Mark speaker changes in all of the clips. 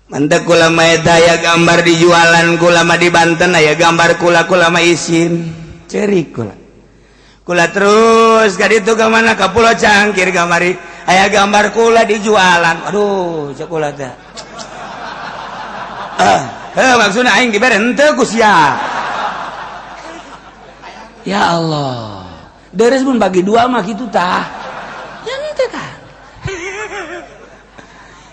Speaker 1: mantep kula mah eta aya gambar di jualan kula mah di Banten aya gambar kula mah isin ceurik kula terus ka ditu ka mana ka Pulau Cangkir kamari aya gambar kula di jualan aduh cek kula teh maksudna aing dibere henteu ku sia ya Allah deres pun bagi dua mah kitu tah ya henteu kan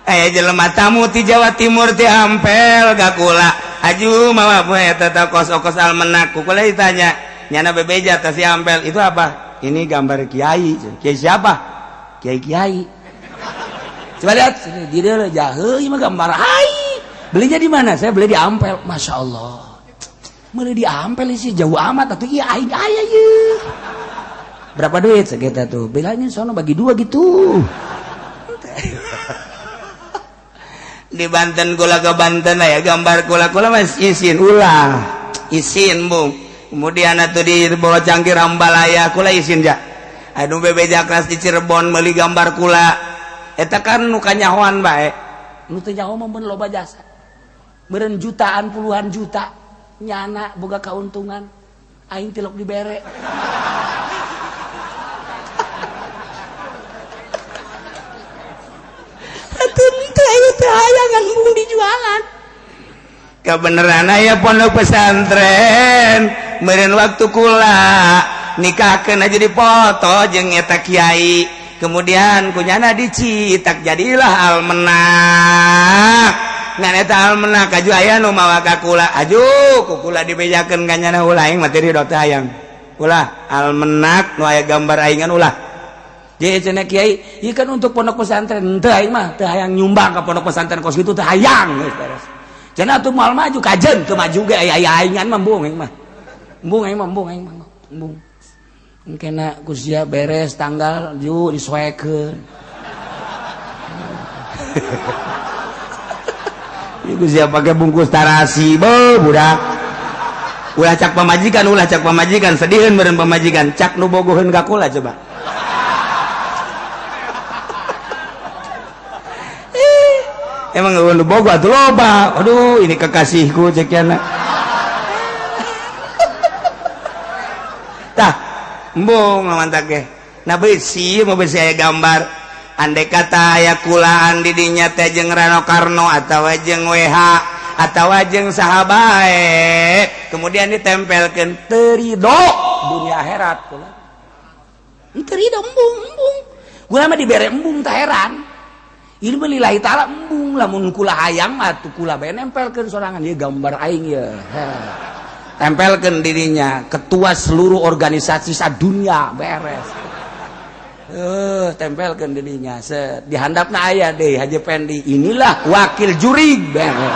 Speaker 1: aya jelema tamu ti Jawa Timur ti Ampel ka kula aju mawa poe eta kos-kos almenak kula ditanya nyana bebeja teh si Ampel itu apa ini gambar kiai siapa kiai coba lihat di dia jaheuh mah gambar ai belinya di mana saya beli di Ampel Masya Allah beli di Ampel sih jauh amat atuh ieu ai aya ieu berapa duit segitu tuh bilangin sono bagi dua gitu di Banten kula ke Banten ya gambar kula mas isin ulah isin bung kemudian atuh di Pulau Cangkir Ambalaya kula isin ja anu bebeja kelas di Cirebon meuli gambar kula eta kan nu kanyahoan bae nu teu nyaho mah mun loba jasa beureun jutaan puluhan juta nyana boga kauntungan aing tilok dibere itu hayangan embung dijualan kebeneran aya pondok pesantren meureun waktu kula nikahkeun aja dipoto jeung eta kiai kemudian kunyana dicitak jadilah almenak ngan eta almenak aju aya nu mawa ka kula aju ku kula dibejakeun ka nyana ulah aing materi dot hayang ulah almenak nu aya gambar aing ulah jadi cenah kiai ieu kan untuk pondok pesantren teu aing mah teu hayang nyumbang ka pondok pesantren kos kitu teu hayang geus beres cenah atuh moal maju kajen teu maju ge aya aingan mah embung aing mah embung engkena kusia beres tanggal ju disoekeun ieu kusia pake bungkus tarasi beuh budak ulah cak pamajikan sedihkeun meureun pamajikan cak nu bogoheun ka kula coba emang lu boga tuh loba aduh ini kekasihku cekiana tah embung lamantak ge nah beusi mau beusi aya gambar andai kata aya kulaan di dinya teh jeung Rano Karno atawa jeung WH atawa jeung saha bae kemudian ditempelkeun teu ridho dunia akhirat kula teu ridho embung gua mah dibere embung teh heran ilmu lillahi ta'ala embung lamun kula hayang atuh kula bae nempelkeun sorangan ieu gambar aing ye tempelkeun dirinya ketua seluruh organisasi sadunya beres tempelkeun dirinya di handapna aya deui Haji Pendi inilah wakil juri beres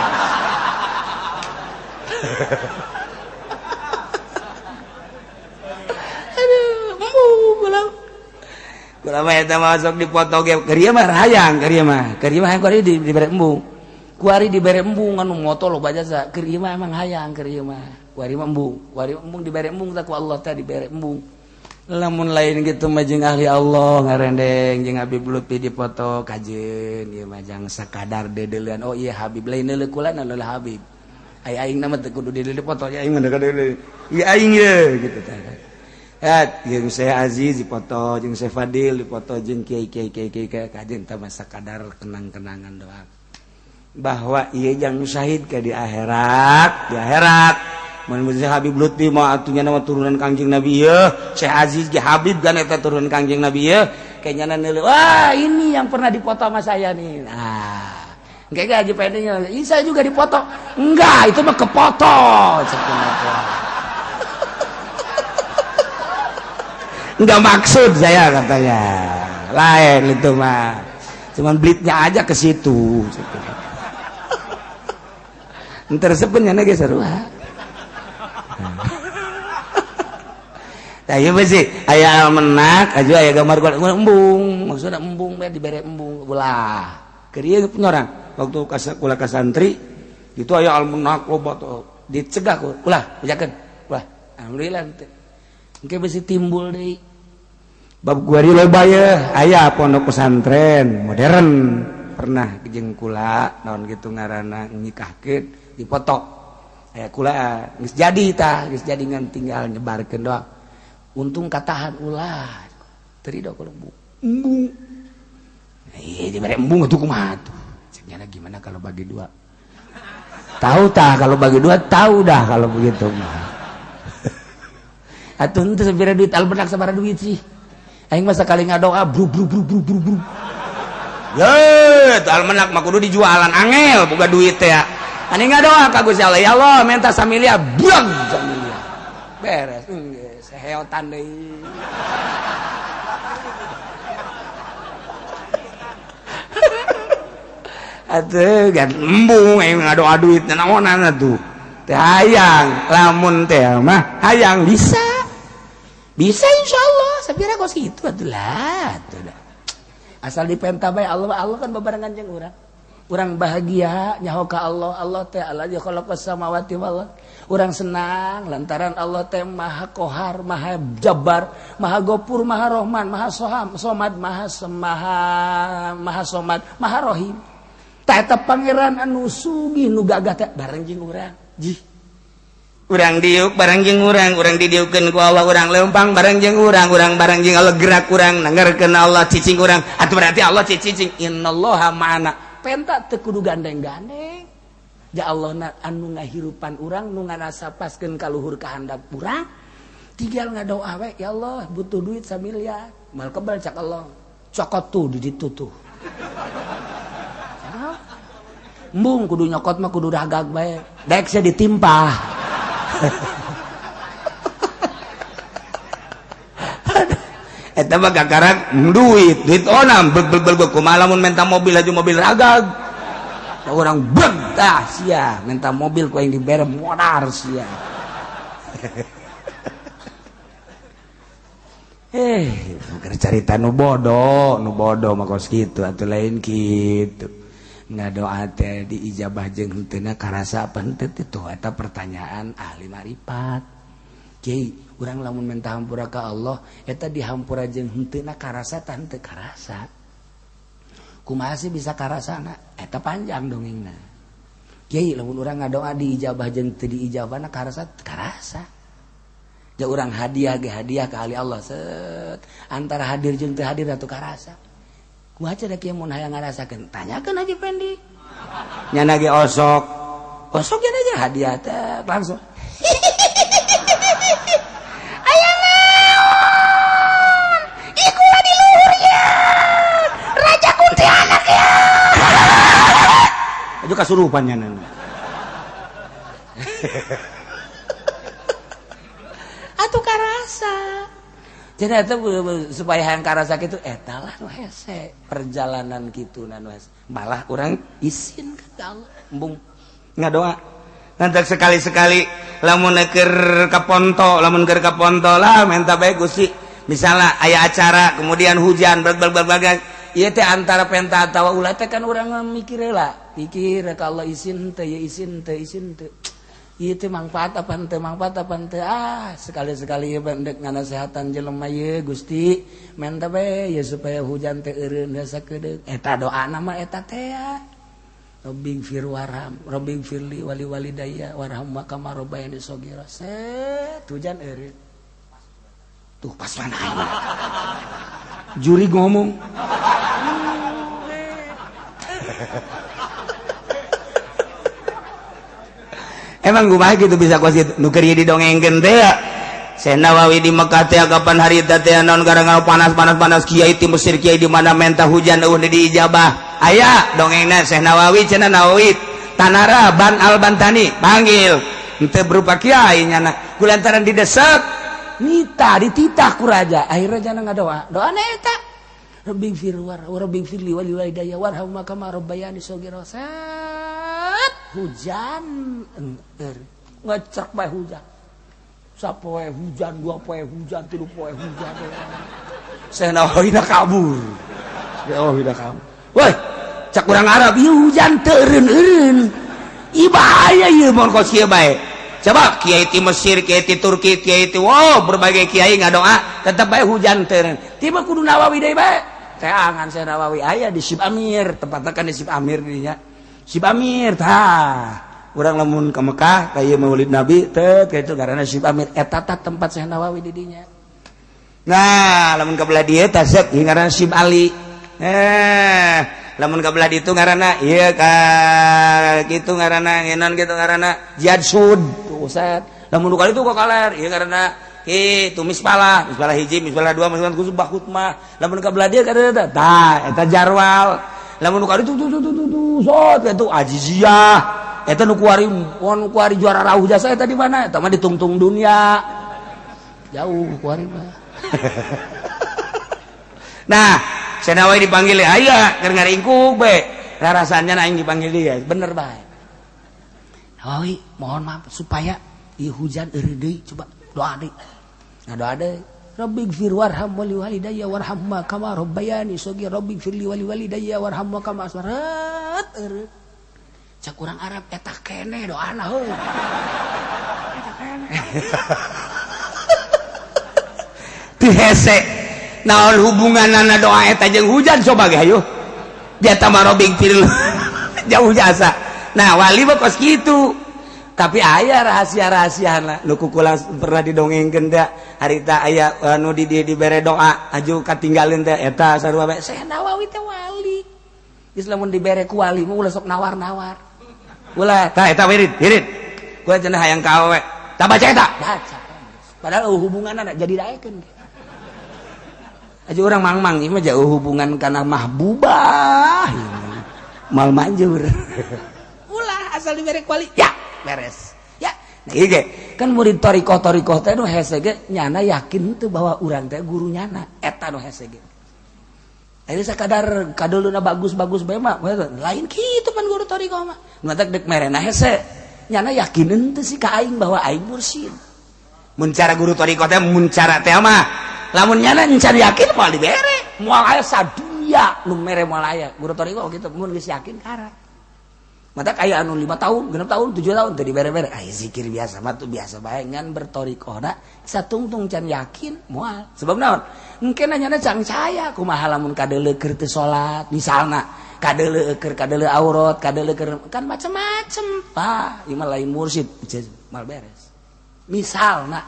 Speaker 1: aduh embung kula mah eta masuk dipoto ge keur mah hayang keur mah hayang keur dibere embung ku ari dibere embung anu moto loba jasa keur mah emang hayang keur mah ku ari mah embung dibere embung tah ku Allah teh dibere embung lamun lain kitu mah jeung ahli Allah ngarendeng jeung Habib Lutfi dipoto kajeun ieu mah jang sakadar dedeulean oh iya Habib lain deuleu kula adalah Habib aing nama teh kudu deuleu dipoto aing mah deuleu ieu aing ye gitu teh jeung saya Aziz dipoto jeung saya Fadil dipoto jeung kiai kajen teh masa kadar kenang-kenangan doang bahwa ieu jang syahid ke di akhirat mun Habib Lutfi mah atunya nama turunan Kangjeng Nabi ieu Syekh Aziz ge Habib kan eta turunan Kangjeng Nabi ieu kayaknya neuleuh wah ini yang pernah dipoto sama saya nih nah engke Haji Pendinya saya juga dipoto enggak itu mah kepoto enggak maksud saya katanya lain itu mah cuman blitnya aja ke situ ntar sebenarnya ge sarua tah ieu sih aya almenak aju aya gambar embung maksudna embung bae dibere embung ulah keur ieu nyorang waktu kula ka santri itu aya almenak loba dicegah ulah bejakeun ulah alhamdulillah engke bisi timbul deui bab guari loba ya aya pondok pesantren modern pernah jeung kula naon kitu ngaranna nikahkeun dipoto aya kula geus jadi tah geus jadi ngan tinggal nyebarkeun doang untung katahan ulah teu ridho kula embung ieu dibere embung atuh kumaha tuh cenah gimana kalau bagi dua tahu tah kalau bagi dua tahu dah kalau begitu mah atuh teu sabira duit albenak sabaraha duit sih aing mah sakali ngadoa bru ye teu albenak mah kudu dijualan angel boga duit teh ya ani ngadoa ka Gusti Allah ya Allah menta samilia brang samilia beres geus heotan deui atuh gan embung aing ngadoa duit naonan atuh teh hayang lamun teh mah hayang bisa insyaallah sabira kos kitu atuh lah atuh dah asal dipenta bae Allah kan babarengan jeung urang bahagia nyaho ka Allah teh Allah ya khalaqas samawati wal urang senang lantaran Allah teh maha qahar maha jabbar maha ghafur maha rahman maha somad maha somad maha rahim tah eta pangeran anu sugih nu gagah teh bareng jeung urang jih urang diuk bareng jeung urang didieukeun ku Allah urang leumpang bareng jeung urang bareng jeung Allah gerak urang nangerkeun Allah cicing urang atuh berarti Allah cicing innallaha ma'ana penta teu kudu gandeng-gandeng ja Allah anu ngahirupan urang nu ngarasapaskeun ka luhur kahandap urang tinggal ngadoa we ya Allah butuh duit samiliar mal kebal cak Allah cokot tuh di ditu tuh embung kudu nyokot mah kudu ragag bae daek sia ditimpah eta mah gagarak duit onam bel kumaha lamun menta mobil aju mobil ragag urang beg tah sia menta mobil ku aing dibere modar sia bukan carita nu bodoh mah kos kitu atuh lain kitu ngadoa teh diijabah jeung henteu karasa apa henteu itu eta pertanyaan ahli marifat kiai urang lamun minta hampura ka Allah eta dihampura jeung henteu karasa tah henteu karasa kumaha sih bisa karasana eta panjang dongengna kiai lamun urang ngadoa diijabah jeung teu diijabahna karasa ja urang hadiah ka ahli Allah set antara hadir jeung teu hadir atuh karasa kumaha da kieu mun hayang ngarasakeun tanyakeun Haji Pendi nyana ge osok ge aja hadiah teh langsung aya naon iku di luhur ya raja kuntilanak ya aja kasurupan nyana atuh karasa jadi eta supaya hayang karasa kitu eta lah nu hese perjalanan kitu nu hese malah urang izin ka Allah embung ngadoa nanti sekali-sekali lamun keur ka ponto lah menta bae Gusti misalnya aya acara kemudian hujan berbagai ieu teh antara penta atawa ulah teh kan urang mikir heula pikir ka Allah izin teh ya izin teh ieu teh manfaat apa henteu sekali-sekali bandek nganasehatan jelema ieu Gusti menta bae ya supaya hujan teh eureun hasa kedeuk eta doana mah eta teh Rabbi firli wali walidayya warhamma kama rabbayani shaghira set hujan eureun tuh pas mana juri ngomong emang kumaha gitu bisa kos itu nu keur didongengkeun teh Syekh Nawawi di Mekah teh kapan harita teh naon gara-gara panas kiai ti Mesir kiai di mana menta hujan eueuh diijabah aya dongengna Syekh Nawawi cenah Nawawi Tanara Ban Al-Bantani panggil henteu berupa kiai nyana kulantaran didesak nita dititah ku raja akhirnya jangan ngadoa doana eta Rabbi firli wali walidayya warhamma kama rabbayani shaghira hujan ngecek bae hujan sapoe hujan dua poe hujan tilu poe hujan Syekh Nawawi kabur woi cak urang Arab ieu hujan teu eureun ibahaya ieu mun kos kieu bae coba kiai ti Mesir kiai ti Turki kiai ti berbagai kiai ngadoa tetep bae hujan teu eureun tiba kudu Nawawi deui bae teangan Syekh Nawawi aya di Sib Amir, tempatna kan di Sib Amir dinya. Sib Amir tah. Urang lamun ka Mekah ka ieu Maulid Nabi teu kitu ngaranna Sib Amir eta tah tempat Syekh Nawawi di dinya. Nah, lamun ka belah dieu tah Syekh ngaranna Sib Ali. Lamun ka belah ditu ngaranna ieu ka kitu ngaranna ngenon kitu ngaranna Jihad Sud. Tuh Ustaz. Lamun kali itu kok kaler ieu ngaranna itu mispalah hiji, mispalah dua, mispalah khusus bakutmah. Lamun ka belah dieu kada tah eta Jarwal. Lamun kali itu sot itu Ajiziyah. Eta nu kuari juara rauh jasa eta di mana? Eta mah di tungtung dunia. Jauh kuari mah. Nah, Syekh Nawawi dipanggil aya keur ngaringkuk be. Rarasannya aing dipanggil dia. Bener bae. Nawawi, mohon maaf supaya ieu hujan eureun deui coba doa deui. Nah doa deui. Rabbighfir warham wali walidayya warhamma kama rabbayani shaghira rabbighfir li wali walidayya warhamma kama asmarat eureun. Cak urang Arab eta keneh doana heuh. Eta keneh. Teu hese. Naon hubunganana doa eta jeung hujan coba ge hayu. Dia tambah rabbighfir jauh jasa. Nah wali mah kos kitu. Tapi aya rahasia-rahasiana nu kukula pernah didongengkeun teh harita aya anu dibere doa aju katinggaleun teh eta sarua bae Syekh Nawawi teh wali. Geus lamun dibere ku wali mah ulah sok nawar-nawar. Ulah tah eta wirid. Kumaha cenah hayang ka awewe. Tah baca eta. Baca. Padahal hubunganna jadi daekeun. Aju urang mang-mang ieu mah jauh hubungan kana mahbubah. Mal manjur. Ulah asal dibere ku wali. Ya. Beres ya nah, iya kan murid torikoh teh nu hese ge nyana yakin teu bahwa urang teh guru nyana eta nu hese ge ari sakadar kadeuluna bagus-bagus bae mah lain kitu pan guru torikoh mah nu teh dek merena hese nyana yakinin teu si ka aing bahwa aing mursyid mun cara guru torikoh teh mun cara teh mah lamun nyana encan yakin moal dibere moal aya sadunya nu mere moal aya guru torikoh kitu mun geus yakin kara mata kayak anu 5 tahun, 6 tahun, 7 tahun tadi bere-bere. Ai zikir biasa mah tuh biasa bae ngan bertorikohna satungtung can yakin moal. Sebab naon? Engke nanyana can caya kumaha lamun kadeuleu teu salat misalna. Kadeuleu aurat, kadeuleu kan macam-macam. Tah, ieu mah lain mursyid mal beres. Misalna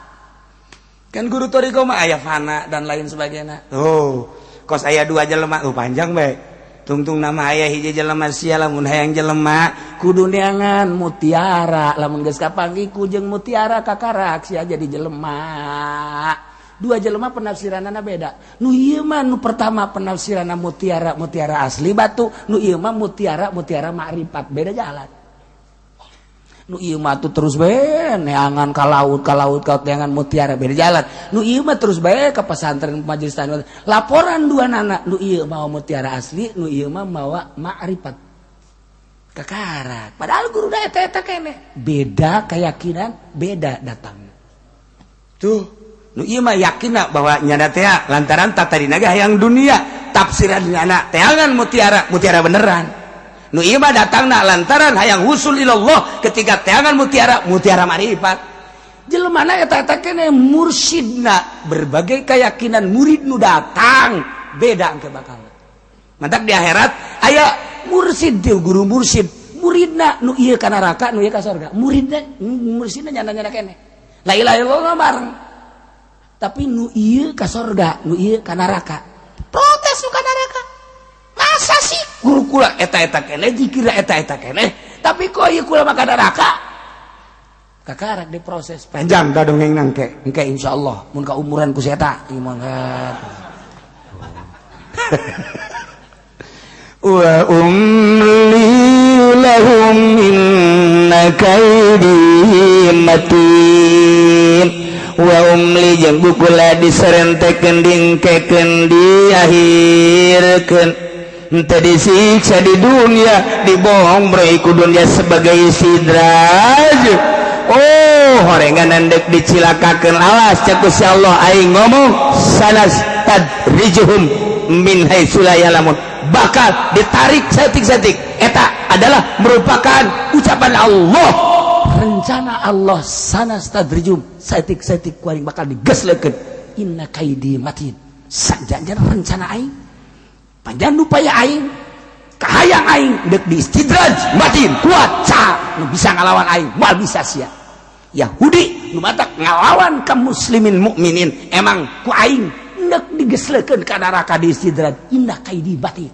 Speaker 1: kan guru torikoh mah aya fana dan lain sebagainya. Oh, kos aya 2 jelema, panjang bae. Tungtung nama ayah hiji jelema sia lamun hayang jelema kudu neangan mutiara lamun geus kapanggih ku jeung mutiara kakarak sia jadi jelema 2 jelema penafsiranana beda nu ieu mah nu pertama penafsiranna mutiara asli batu nu ieu mah mutiara makrifat beda jalan nu ieu mah tuh terus bae neangan ka laut neangan mutiara beda jalan nu ieu mah terus bae ka pesantren majelis taklim laporan 2 nana nu ieu mah mutiara asli nu ieu mah mawa makrifat kakarak padahal guru da eta keneh beda keyakinan beda datang tuh nu ieu mah yakinna bahwa nyana teh lantaran tatarina ge hayang dunia tafsiran nyana teangan mutiara beneran nu ieu mah datangna lantaran hayang husul ilallah ketika teangan mutiara marifat jelema eta keneh mursyidna berbagai keyakinan murid nu datang beda engke bakal mantap di akhirat aya mursyid guru mursyid muridna nu ieu ka neraka nu ieu ka surga mursyidna nyana keneh la ilaha illallah bareng tapi nu ieu ka surga nu ieu ka neraka protes nu ka neraka masa sih guru kula eta keneh dikira eta keneh tapi kok ieu kula mah ka neraka kakarak diproses panjang da dongeng nangke engke insyaallah mun ka umuran ku eta ieu mah wa umli lahum inna kaidi matin wa umli jeung bukula diserentekeun dingkekeun diakhirkeun ente disiksa di dunia dibohong bro ku dunia sebagai sidraj oh horengan dek dicilakakeun alas cak Gusti Allah aing ngomong sanas tadrijuhum min haitsu la ya'lamun bakal ditarik satik-satik eta adalah merupakan ucapan Allah rencana Allah sanas tadrijum satik-satik kuring bakal digeslekeun inna kaidi matin sajanjan rencana aing panjang upaya aing kahayang aing dek di istidraj batin kuat nu bisa ngalawan aing moal bisa sia Yahudi nu matak ngalawan kaum muslimin mukminin emang ku aing dek digesleukeun ka neraka di istidraj indah kaidi batin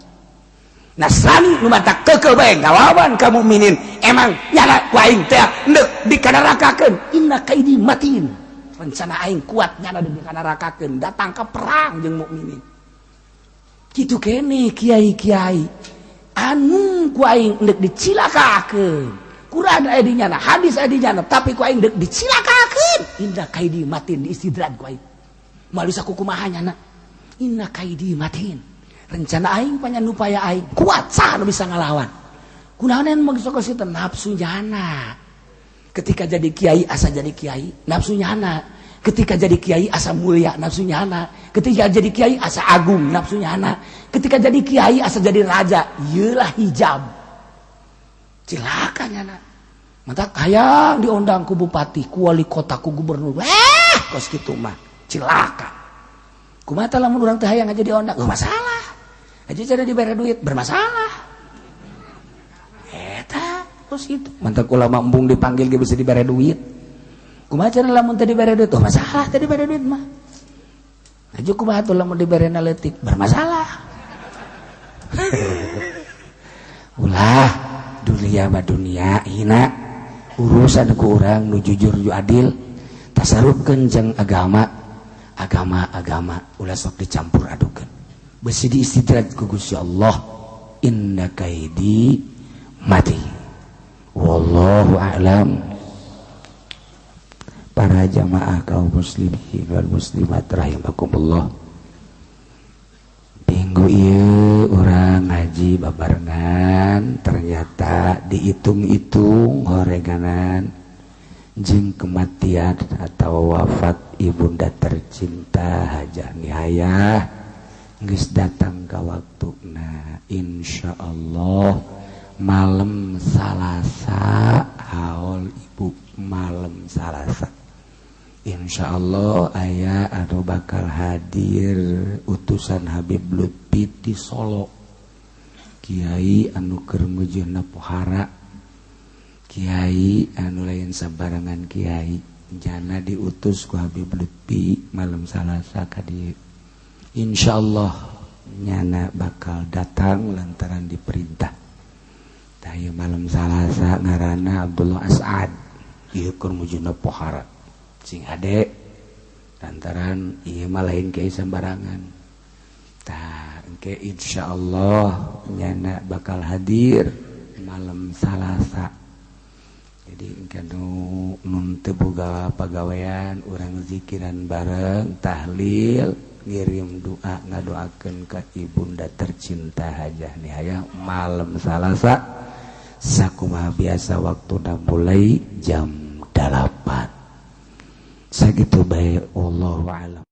Speaker 1: Nasrani nu matak keukeul bae ngalawan kaum mukminin emang nyana ku aing teh dek dikanerakakeun indah kaidi matin rencana aing kuat nyana dikanerakakeun datang ke perang jeung mukminin kitu kene kiai-kiai anu ku aing dek dicilakakeun Quran aya di nyana hadis aya di nyana tapi ku aing dek dicilakakeun inda kaidi matin di istidraj ku aing moal bisa kumaha nyana inna kaidi matin rencana aing panjang upaya aing kuat sah nu bisa ngalawan kunaon anu maksud kitu nafsu nyana ketika jadi kiai asa jadi kiai nafsu nyana ketika jadi kiai asa mulia nafsu nyana ketika jadi kiai asa agung nafsu nyana ketika jadi kiai asa jadi raja ieu lah hijab cilaka nyana mantap hayang diundang ku bupati ku wali kota ku gubernur kos kitu mah cilaka kumaha tah lamun urang teh hayang aja diundang masalah aja cara dibere duit bermasalah eta kos kitu mantap ulama embung dipanggil ge bisa dibere duit kumaha cara lamun teh dibere duit masalah teh dibere duit mah aja kumaha tuh lamun diberena leutik bermasalah ulah dunia mah dunia hina urusan ku urang nu jujur ju adil tasarupkeun jeung agama ulah sok dicampur adukeun besi diistidraj ku Gusti Allah inna kaidi mati wallahu a'lam. Para jamaah kaum muslimin wal muslimat rahimakumullah minggu ieu urang ngaji babarengan ternyata dihitung-hitung horeganan jeung kematian atau wafat ibunda tercinta Hajah Nihayah geus datang ka waktuna insyaallah malam Salasa haul ibu malam Salasa insyaallah aya anu bakal hadir utusan Habib Lutfi di Solo kiai anu keur ngujuna pohara kiai anu lain sabarangan kiai jana diutus ku Habib Lutfi malam Salasa ka dieu insyaallah nyana bakal datang lantaran diperintah tah ieu malam Salasa ngaranna Abdullah As'ad ieu keur ngujuna pohara sing ade lantaran ieu mah lain kiai sambarangan tah engke insyaallah nyana bakal hadir malam Salasa jadi engke nun teu boga pagawean urang zikiran bareng tahlil ngirim doa ngadoakeun ka ibunda tercinta Hajah Nihayah malam Salasa sakumaha biasa waktuna mulai jam 8 sakitu bae wallahu a'lam.